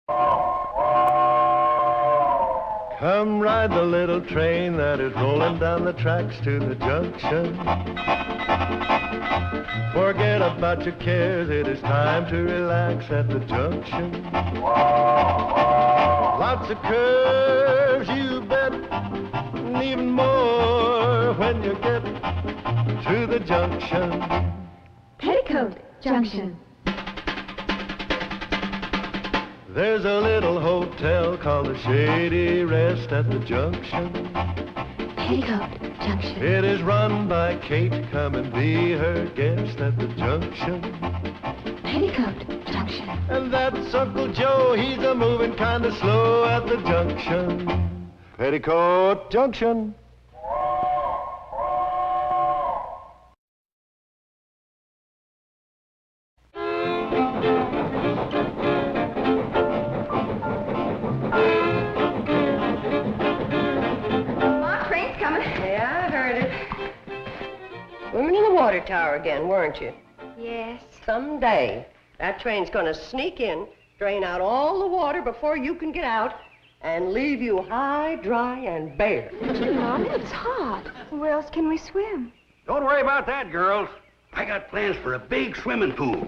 Come ride the little train that is rolling down the tracks to the junction. Forget about your cares, it is time to relax at the junction. Lots of curves, you bet, and even more when you get to the junction. Petticoat Junction. There's a little hotel called the Shady Rest at the junction. Petticoat Junction. It is run by Kate. Come and be her guest at the junction. Petticoat Junction. And that's Uncle Joe. He's a moving kind of slow at the junction. Petticoat Junction. Water tower again, weren't you? Yes. Someday, that train's gonna sneak in, drain out all the water before you can get out, and leave you high, dry, and bare. Mom, it's hot. Where else can we swim? Don't worry about that, girls. I got plans for a big swimming pool.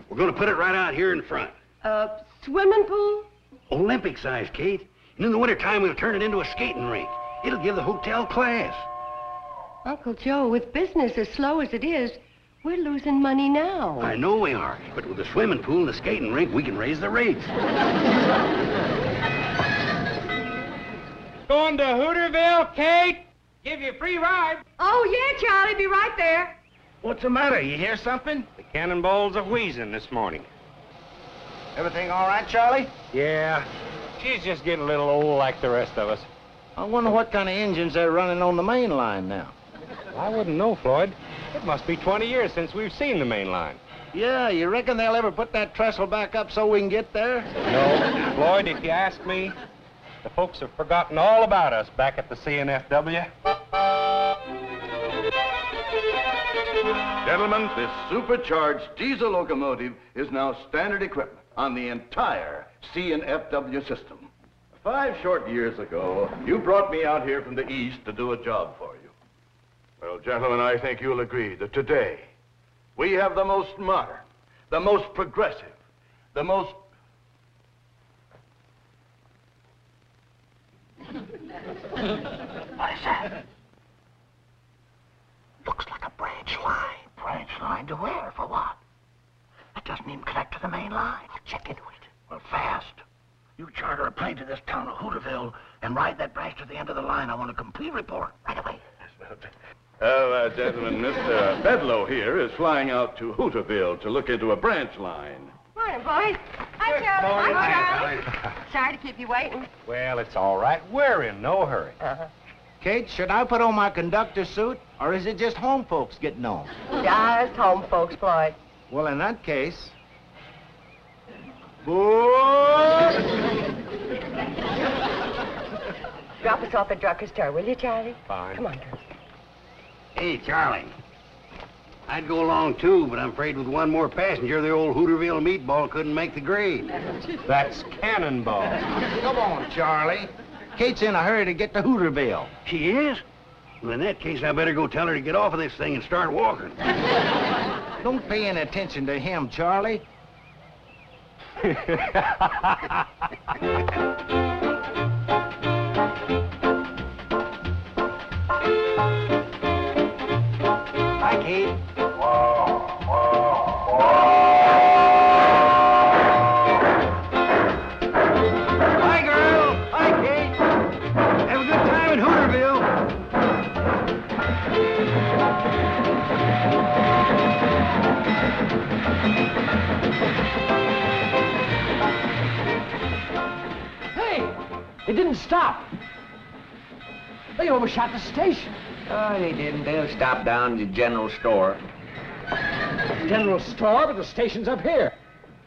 We're gonna put it right out here in front. Swimming pool? Olympic size, Kate. And in the wintertime, we'll turn it into a skating rink. It'll give the hotel class. Uncle Joe, with business as slow as it is, we're losing money now. I know we are, but with the swimming pool and the skating rink, we can raise the rates. Going to Hooterville, Kate? Give you a free ride. Oh, yeah, Charlie, be right there. What's the matter? You hear something? The cannonballs are wheezing this morning. Everything all right, Charlie? Yeah. She's just getting a little old like the rest of us. I wonder what kind of engines they're running on the main line now. I wouldn't know, Floyd. It must be 20 years since we've seen the main line. Yeah, you reckon they'll ever put that trestle back up so we can get there? No. Floyd, if you ask me, the folks have forgotten all about us back at the CNFW. Gentlemen, this supercharged diesel locomotive is now standard equipment on the entire CNFW system. 5 short years ago, you brought me out here from the east to do a job for you. Well, gentlemen, I think you'll agree that today we have the most modern, the most progressive, the most... What is that? Looks like a branch line. Branch line to where? For what? It doesn't even connect to the main line. I'll check into it. Well, fast. You charter a plane to this town of Hooterville and ride that branch to the end of the line. I want a complete report right away. Well, gentlemen, Mr. Bedlo here is flying out to Hooterville to look into a branch line. Morning, boys. Hi, Charlie. Morning. Hi, Charlie. Sorry to keep you waiting. Well, it's all right. We're in no hurry. Kate, should I put on my conductor suit, or is it just home folks getting on? Just home folks, Floyd. Well, in that case... Drop us off at Drucker's Tower, will you, Charlie? Fine. Come on, girls. Hey, Charlie. I'd go along, too, but I'm afraid with one more passenger, the old Hooterville meatball couldn't make the grade. That's Cannonball. Come on, Charlie. Kate's in a hurry to get to Hooterville. She is? Well, in that case, I better go tell her to get off of this thing and start walking. Don't pay any attention to him, Charlie. Hi, Kate. Hi, girl. Hi, Kate. Have a good time in Hooterville. It didn't stop. They overshot the station. Oh, they didn't. They'll stop down at the general store. General store, but the station's up here.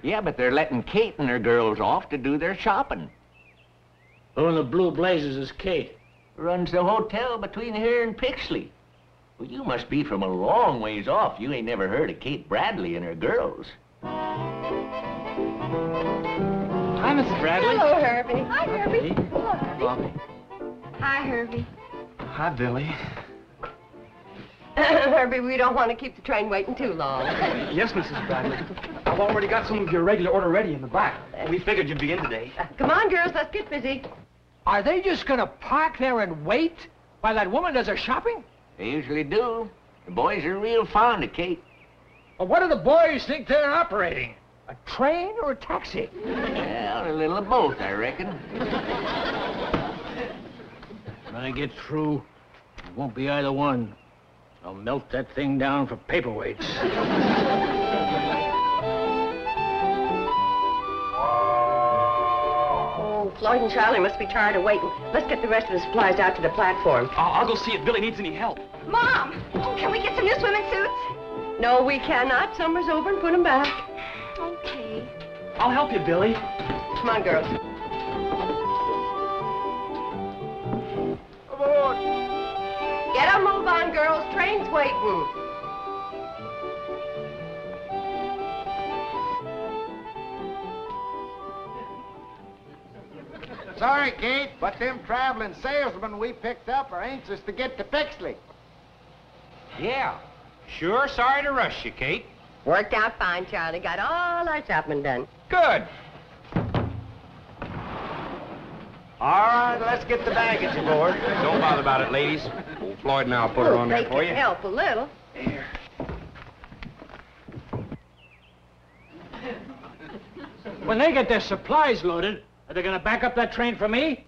Yeah, but they're letting Kate and her girls off to do their shopping. Who in the blue blazes is Kate? Runs the hotel between here and Pixley. Well, you must be from a long ways off. You ain't never heard of Kate Bradley and her girls. I Hi, Mrs. Bradley. Hello, Herbie. Hi, Herbie. Hey. Hello, Herbie. Bobby. Hi, Herbie. Hi, Billy. Herbie, we don't want to keep the train waiting too long. Yes, Mrs. Bradley. I've already got some of your regular order ready in the back. We figured you'd be in today. Come on, girls, let's get busy. Are they just gonna park there and wait while that woman does her shopping? They usually do. The boys are real fond of Kate. Well, what do the boys think they're operating? A train or a taxi? Well, a little of both, I reckon. When I get through, it won't be either one. I'll melt that thing down for paperweights. Oh, Floyd and Charlie must be tired of waiting. Let's get the rest of the supplies out to the platform. I'll go see if Billy needs any help. Mom! Oh, can we get some new swimming suits? No, we cannot. Summer's over and put them back. Okay. I'll help you, Billy. Come on, girls. Aboard! Get a move on, girls. Train's waiting. Sorry, Kate, but them traveling salesmen we picked up are anxious to get to Pixley. Yeah. Sure sorry to rush you, Kate. Worked out fine, Charlie. Got all our shopping done. Good. All right, let's get the baggage aboard. Don't bother about it, ladies. Old Floyd and I'll put her on there They for can you. help a little. When they get their supplies loaded, are they gonna back up that train for me?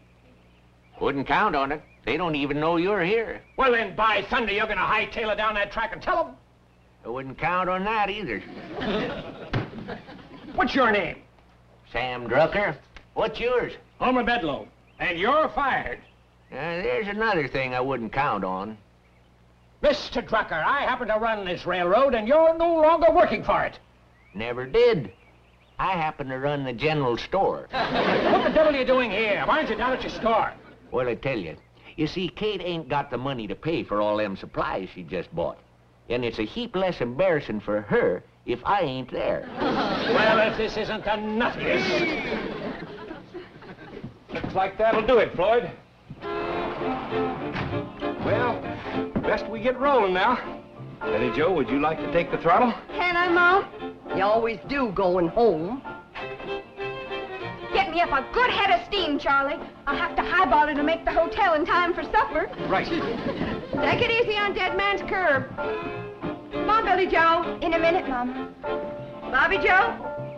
Wouldn't count on it. They don't even know you're here. Well, then, by thunder, you're gonna hightail it down that track and tell them. I wouldn't count on that either. What's your name? Sam Drucker. What's yours? Homer Bedloe. And you're fired. There's another thing I wouldn't count on. Mr. Drucker, I happen to run this railroad, and you're no longer working for it. Never did. I happen to run the general store. What the devil are you doing here? Why aren't you down at your store? Well, I tell you. You see, Kate ain't got the money to pay for all them supplies she just bought. And it's a heap less embarrassing for her if I ain't there. Well, if this isn't the nuttiest. Looks like that'll do it, Floyd. Well, best we get rolling now. Betty Jo, would you like to take the throttle? Can I, Mom? You always do going home. Get me up a good head of steam, Charlie. I'll have to highball it to make the hotel in time for supper. Right. Take it easy on Dead Man's Curb. Come on, Billie Jo. In a minute, Mama. Bobbie Jo.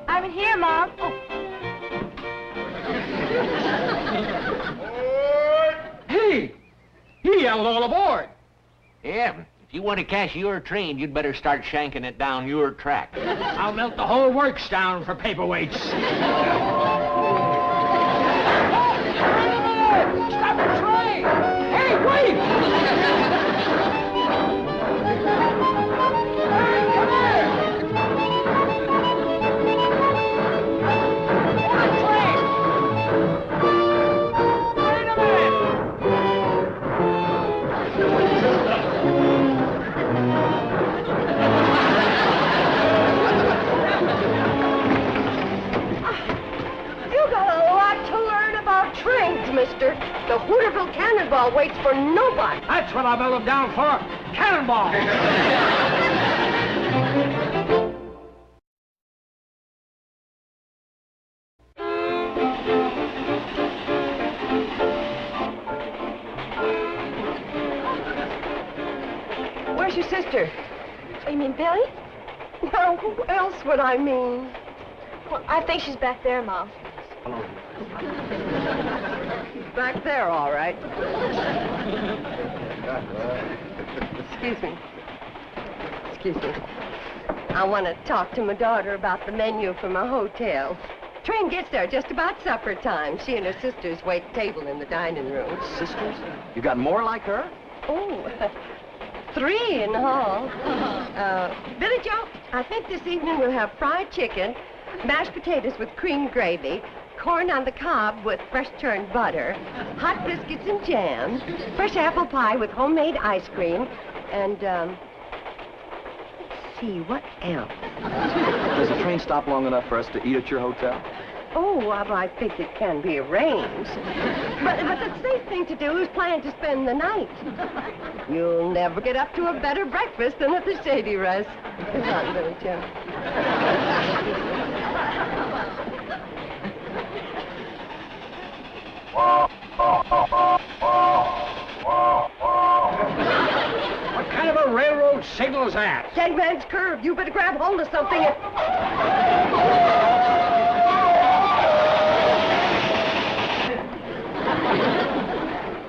I'm in here, Mom. Oh. Hey! He yelled all aboard. Yeah, if you want to cash your train, you'd better start shanking it down your track. I'll melt the whole works down for paperweights. Stop the train! Hey, wait! Hey, come here! Hold the train! Wait a minute! You got a lot to learn about trains, mister. The Hooterville Cannonball waits for nobody. That's what I built them down for. Cannonball! Where's your sister? You mean Billy? Now, who else would I mean? Well, I think she's back there, Mom. Back there, all right. Excuse me. Excuse me. I want to talk to my daughter about the menu for my hotel. Train gets there just about supper time. She and her sisters wait table in the dining room. Sisters? You got more like her? Oh, 3 in all. Billie Jo, I think this evening we'll have fried chicken, mashed potatoes with cream gravy, corn on the cob with fresh churned butter, hot biscuits and jam, fresh apple pie with homemade ice cream, and, let's see, what else? Does the train stop long enough for us to eat at your hotel? Oh, well, I think it can be arranged. But the safe thing to do is plan to spend the night. You'll never get up to a better breakfast than at the Shady Rest. Come on, Billie Jo. What kind of a railroad signal is that? Dead man's curve. You better grab hold of something and...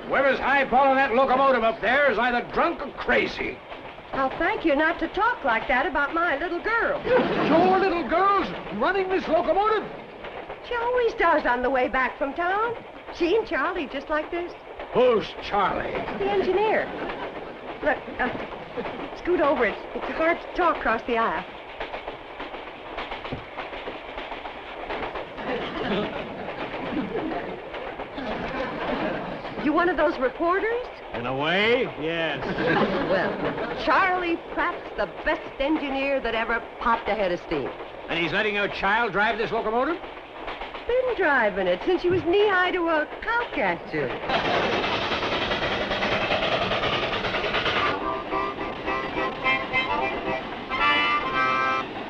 Whoever's highballing that locomotive up there is either drunk or crazy. I'll thank you not to talk like that about my little girl. Your little girl's running this locomotive? She always does on the way back from town. She and Charlie, just like this. Who's Charlie? The engineer. Look, scoot over. It's hard to talk across the aisle. You one of those reporters? In a way, yes. Well, Charlie Pratt's the best engineer that ever popped a head of steam. And he's letting your child drive this locomotive? Been driving it since she was knee-high to a cowcatcher.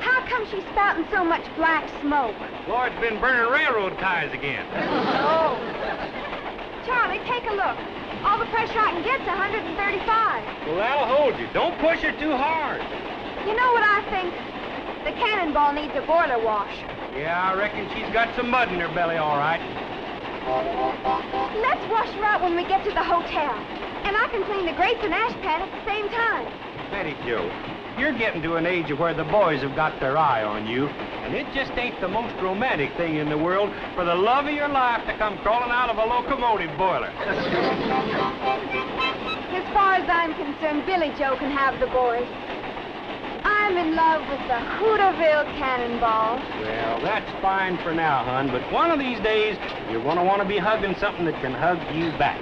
How come she's spouting so much black smoke? Lloyd's been burning railroad ties again. Oh. Charlie, take a look. All the pressure I can get's 135. Well, that'll hold you. Don't push her too hard. You know what I think? The cannonball needs a boiler wash. Yeah, I reckon she's got some mud in her belly, all right. Let's wash her out when we get to the hotel. And I can clean the grates and ash pan at the same time. Betty Jo, you're getting to an age where the boys have got their eye on you, and it just ain't the most romantic thing in the world for the love of your life to come crawling out of a locomotive boiler. As far as I'm concerned, Billie Jo can have the boys. I'm in love with the Hooterville Cannonball. Well, that's fine for now, hon, but one of these days, you're going to want to be hugging something that can hug you back.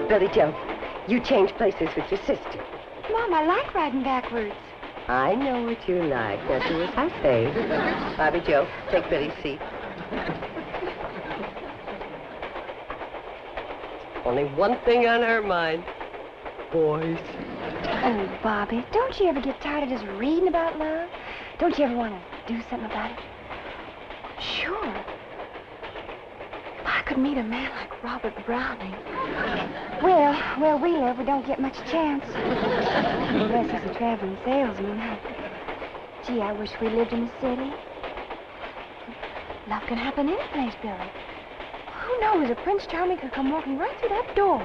Billie Jo, you change places with your sister. Mom, I like riding backwards. I know what you like. Now do as I say. Bobbie Jo, take Billie's seat. Only one thing on her mind. Boys. Oh, Bobbie, don't you ever get tired of just reading about love? Don't you ever want to do something about it? Sure. If I could meet a man like Robert Browning. Well, where we live, we don't get much chance. Unless he's a traveling salesman. Gee, I wish we lived in the city. Love can happen any place, Billie. Who knows, a Prince Charming could come walking right through that door.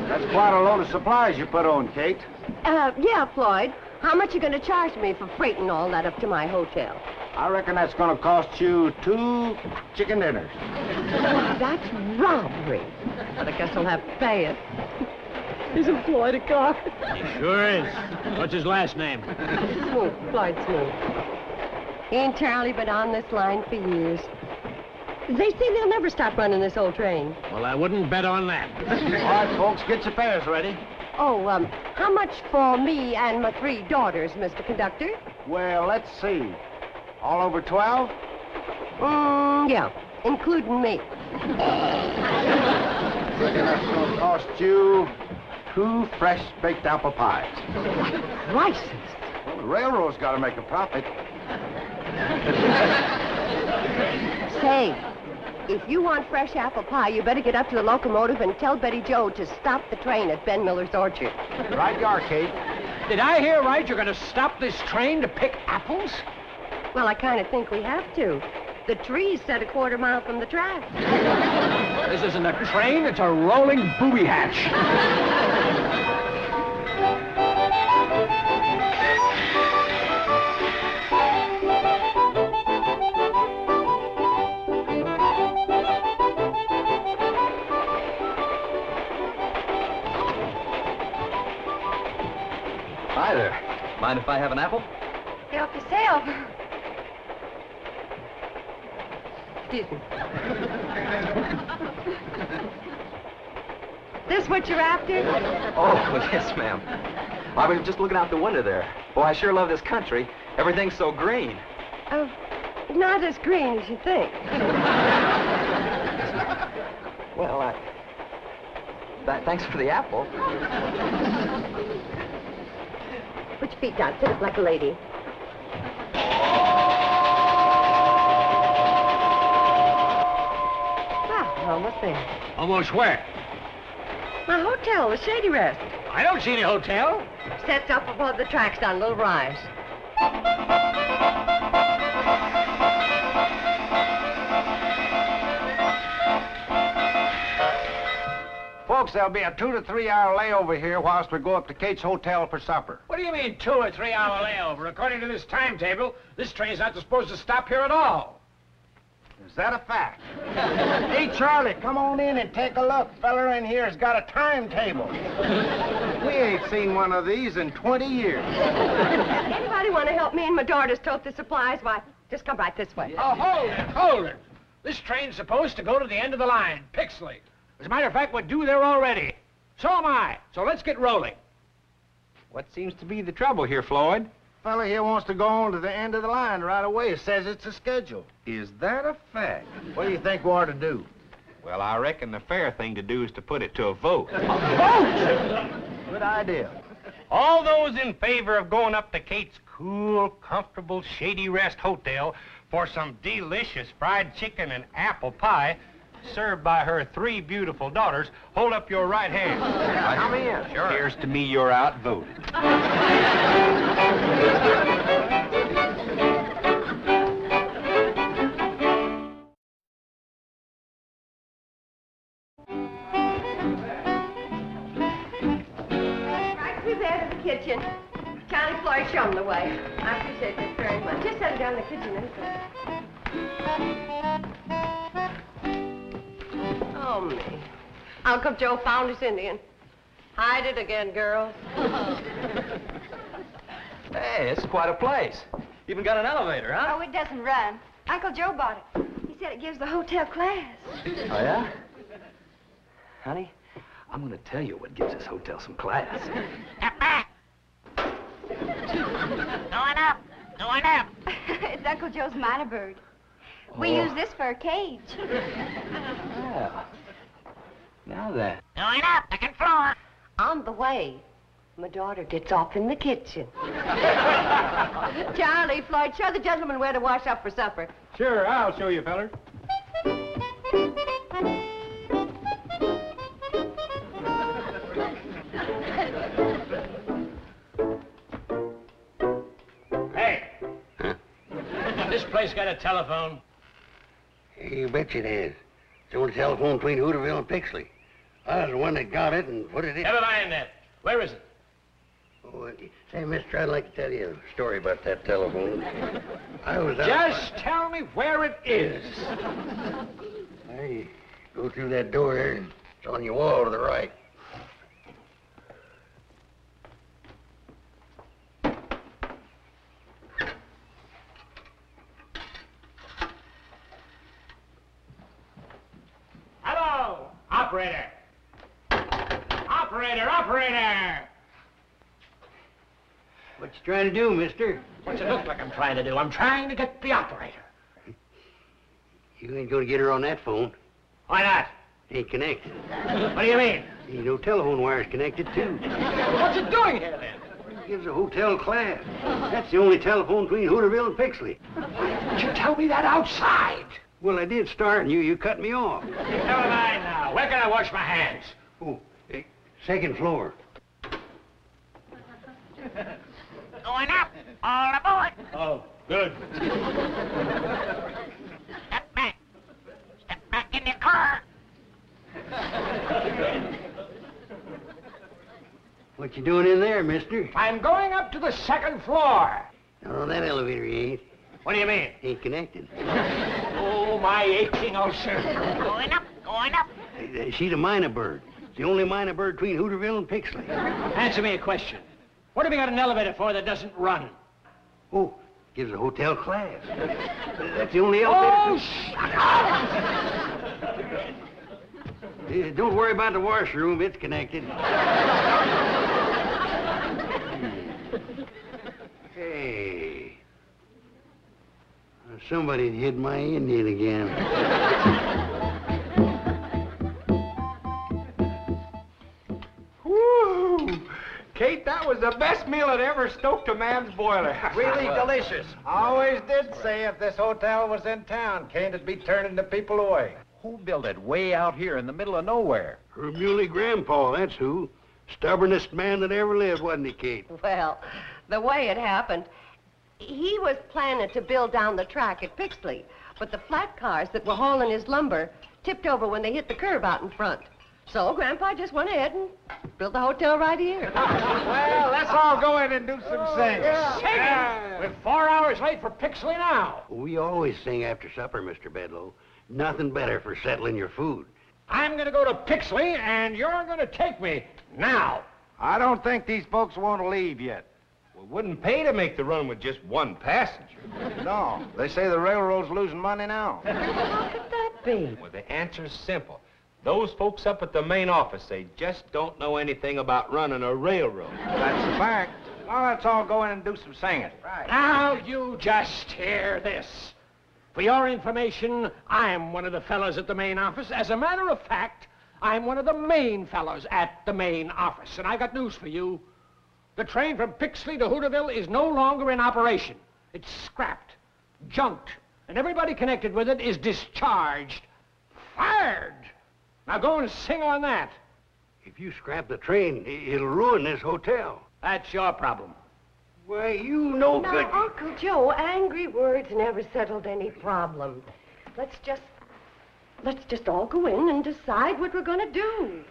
That's quite a load of supplies you put on, Kate. Yeah, Floyd. How much you gonna charge me for freighting all that up to my hotel? I reckon that's going to cost you 2 chicken dinners. That's robbery. But I guess I'll have to pay it. Isn't Floyd a car? He sure is. What's his last name? Smoot, Floyd Smoot. He and Charlie been on this line for years. They say they'll never stop running this old train. Well, I wouldn't bet on that. All right, folks, get your fares ready. Oh, how much for me and my 3 daughters, Mr. Conductor? Well, let's see. All over 12? Yeah, including me. I reckon that's going to cost you 2 fresh baked apple pies. Prices. Well, the railroad's got to make a profit. Say, if you want fresh apple pie, you better get up to the locomotive and tell Betty Jo to stop the train at Ben Miller's orchard. Right you are, Kate. Did I hear right? You're going to stop this train to pick apples? Well, I kind of think we have to. The tree's set a quarter mile from the track. This isn't a train, it's a rolling booby hatch. Hi there. Mind if I have an apple? Help yourself. Excuse me. This what you're after? Oh, yes, ma'am. I was just looking out the window there. Boy, I sure love this country. Everything's so green. Oh, not as green as you think. Well, thanks for the apple. Put your feet down. Sit up like a lady. Well, almost there. Almost where? My hotel, the Shady Rest. I don't see any hotel. Sets up above the tracks down a little rise. Folks, there'll be a 2 to 3 hour layover here whilst we go up to Kate's Hotel for supper. What do you mean 2 or 3 hour layover? According to this timetable, this train's not supposed to stop here at all. Is that a fact? Hey, Charlie, come on in and take a look. Feller in here has got a timetable. We ain't seen one of these in 20 years. Anybody want to help me and my daughter tote the supplies? Why, just come right this way. Oh, hold it. This train's supposed to go to the end of the line, Pixley. As a matter of fact, we're due there already. So am I. So let's get rolling. What seems to be the trouble here, Floyd? Fella here wants to go on to the end of the line right away. Says it's a schedule. Is that a fact? What do you think we ought to do? Well, I reckon the fair thing to do is to put it to a vote. A vote? Good idea. All those in favor of going up to Kate's cool, comfortable Shady Rest Hotel for some delicious fried chicken and apple pie served by her 3 beautiful daughters, hold up your right hand. Come in. Sure. Appears to me you're outvoted. Right through there to the kitchen. Johnny Floyd, show them the way. I appreciate this very much. Just set it down in the kitchen, anything. Oh, me. Uncle Joe found his Indian. Hide it again, girls. Hey, this is quite a place. Even got an elevator, huh? Oh, it doesn't run. Uncle Joe bought it. He said it gives the hotel class. Oh, yeah? Honey, I'm gonna tell you what gives this hotel some class. Going up. It's Uncle Joe's minor bird. We use this for a cage. Well, now then. Going up, second floor. On the way, my daughter gets off in the kitchen. Charlie, Floyd, show the gentleman where to wash up for supper. Sure, I'll show you, feller. Hey. Huh? This place got a telephone? You bet you it has. It's the only telephone between Hooterville and Pixley. I was the one that got it and put it in. Never mind that. Where is it? Oh, say, mister, I'd like to tell you a story about that telephone. I was out... Just tell me where it is. There you go through that door there. It's on your wall to the right. Hello, operator. Operator. What you trying to do, mister? What's it look like I'm trying to do? I'm trying to get the operator. You ain't gonna get her on that phone. Why not? Ain't connected. What do you mean? Ain't no telephone wires connected, too. What's it doing here, then? Gives a hotel class. That's the only telephone between Hooterville and Pixley. Did you tell me that outside? Well, I did start, and you cut me off. Never mind now. Where can I wash my hands? Oh, hey, second floor. Going up. All aboard. Oh, good. Step back. Step back in your car. What you doing in there, mister? I'm going up to the second floor. Not on that elevator, you ain't. What do you mean? Ain't connected. Oh, my aching ulcer. Going up. She's a minor bird. It's the only minor bird between Hooterville and Pixley. Answer me a question. What have you got an elevator for that doesn't run? Oh, gives a hotel class. That's the only elevator. Oh, shut up! Don't worry about the washroom. It's connected. Hey. Somebody hid my Indian again. Woo! Kate, that was the best meal that ever stoked a man's boiler. Really delicious. I always did say if this hotel was in town, Kate would be turning the people away. Who built it way out here in the middle of nowhere? Her muley grandpa, that's who. Stubbornest man that ever lived, wasn't he, Kate? Well, the way it happened, he was planning to build down the track at Pixley, but the flat cars that were hauling his lumber tipped over when they hit the curb out in front. So Grandpa just went ahead and built the hotel right here. Well, let's all go in and do some singing. We're 4 hours late for Pixley now. We always sing after supper, Mr. Bedloe. Nothing better for settling your food. I'm going to go to Pixley, and you're going to take me now. I don't think these folks want to leave yet. Well, it wouldn't pay to make the run with just one passenger. No, they say the railroad's losing money now. How could that be? Well, the answer's simple. Those folks up at the main office, they just don't know anything about running a railroad. That's a fact. Well, let's all go in and do some singing. Right. Now, you just hear this. For your information, I'm one of the fellows at the main office. As a matter of fact, I'm one of the main fellows at the main office. And I've got news for you. The train from Pixley to Hooterville is no longer in operation. It's scrapped, junked, and everybody connected with it is discharged, fired. Now go and sing on that. If you scrap the train, it'll ruin this hotel. That's your problem. Why, you know Now, good... Uncle Joe, angry words never settled any problem. Let's just all go in and decide what we're going to do.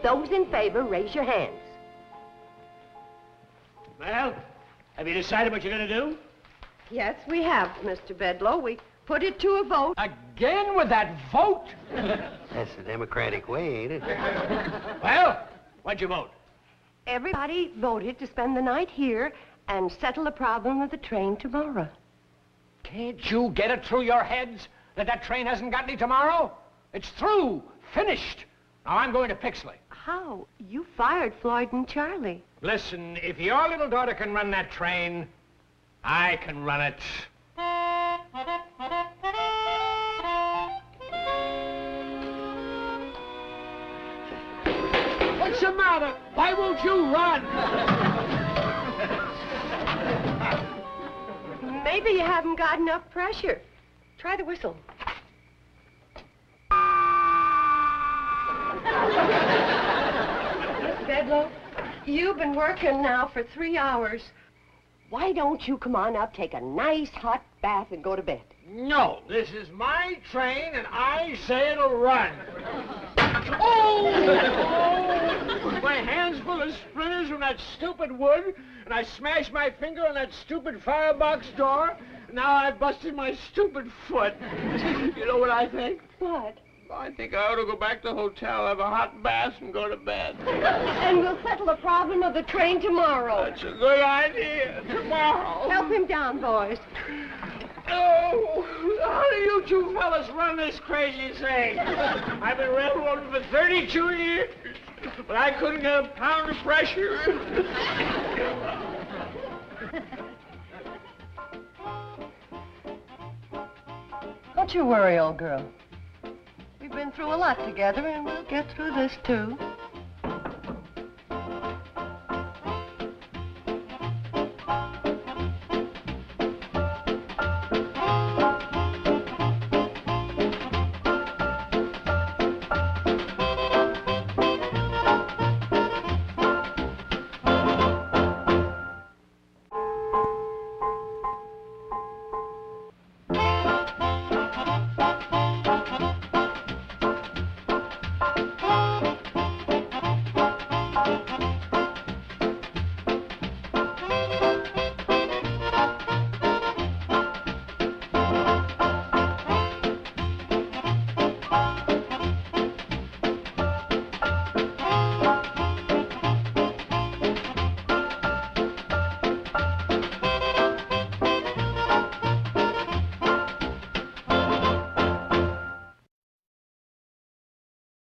Those in favor, raise your hands. Well, have you decided what you're going to do? Yes, we have, Mr. Bedloe. We put it to a vote. Again with that vote? That's the democratic way, ain't it? Well, what'd you vote? Everybody voted to spend the night here and settle the problem of the train tomorrow. Can't you get it through your heads that that train hasn't got any tomorrow? It's through, finished. Now I'm going to Pixley. How? You fired Floyd and Charlie. Listen, if your little daughter can run that train, I can run it. What's the matter? Why won't you run? Maybe you haven't got enough pressure. Try the whistle. Miss Bedloe, you've been working now for 3 hours. Why don't you come on up, take a nice hot bath, and go to bed? No, this is my train, and I say it'll run. Oh! My hand's full of splinters from that stupid wood, and I smashed my finger on that stupid firebox door. Now I've busted my stupid foot. You know what I think? What? I think I ought to go back to the hotel, have a hot bath, and go to bed. And we'll settle the problem of the train tomorrow. That's a good idea. Tomorrow. Help him down, boys. Oh, how do you two fellas run this crazy thing? I've been railroading for 32 years, but I couldn't get a pound of pressure. Don't you worry, old girl. We've been through a lot together, and we'll get through this, too.